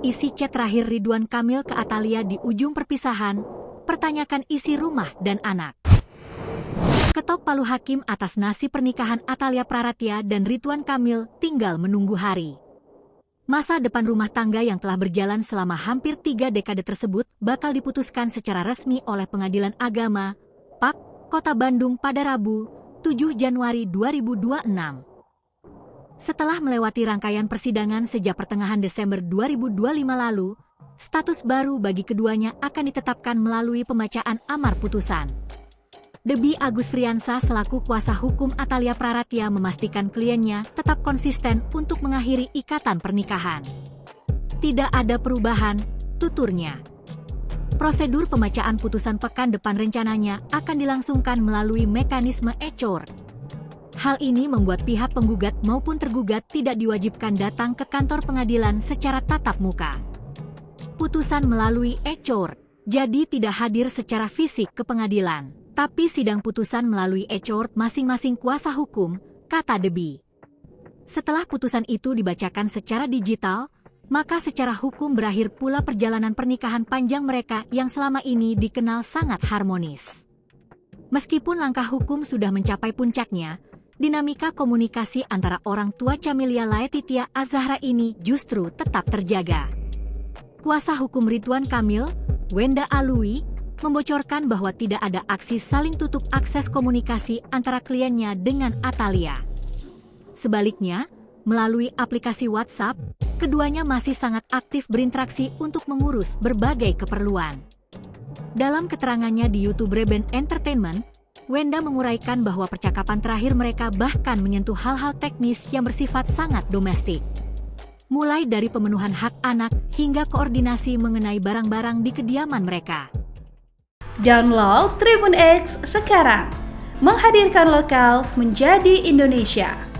Isi chat terakhir Ridwan Kamil ke Atalia di ujung perpisahan, pertanyakan isi rumah dan anak. Ketok palu hakim atas nasib pernikahan Atalia Praratya dan Ridwan Kamil tinggal menunggu hari. Masa depan rumah tangga yang telah berjalan selama hampir 3 dekade tersebut bakal diputuskan secara resmi oleh Pengadilan Agama, PAK, Kota Bandung pada Rabu, 7 Januari 2026. Setelah melewati rangkaian persidangan sejak pertengahan Desember 2025 lalu, status baru bagi keduanya akan ditetapkan melalui pembacaan amar putusan. Debbie Agus Friansa selaku kuasa hukum Atalia Praratya memastikan kliennya tetap konsisten untuk mengakhiri ikatan pernikahan. Tidak ada perubahan, tuturnya. Prosedur pembacaan putusan pekan depan rencananya akan dilangsungkan melalui mekanisme e-court. Hal ini membuat pihak penggugat maupun tergugat tidak diwajibkan datang ke kantor pengadilan secara tatap muka. Putusan melalui e-court, jadi tidak hadir secara fisik ke pengadilan, tapi sidang putusan melalui e-court masing-masing kuasa hukum, kata Debbie. Setelah putusan itu dibacakan secara digital, maka secara hukum berakhir pula perjalanan pernikahan panjang mereka yang selama ini dikenal sangat harmonis. Meskipun langkah hukum sudah mencapai puncaknya, dinamika komunikasi antara orang tua Camelia Laetitia Az-Zahra ini justru tetap terjaga. Kuasa hukum Ridwan Kamil, Wenda Alwi, membocorkan bahwa tidak ada aksi saling tutup akses komunikasi antara kliennya dengan Atalia. Sebaliknya, melalui aplikasi WhatsApp, keduanya masih sangat aktif berinteraksi untuk mengurus berbagai keperluan. Dalam keterangannya di YouTube Reben Entertainment, Wenda menguraikan bahwa percakapan terakhir mereka bahkan menyentuh hal-hal teknis yang bersifat sangat domestik. Mulai dari pemenuhan hak anak hingga koordinasi mengenai barang-barang di kediaman mereka. Download Tribun X sekarang, menghadirkan lokal menjadi Indonesia.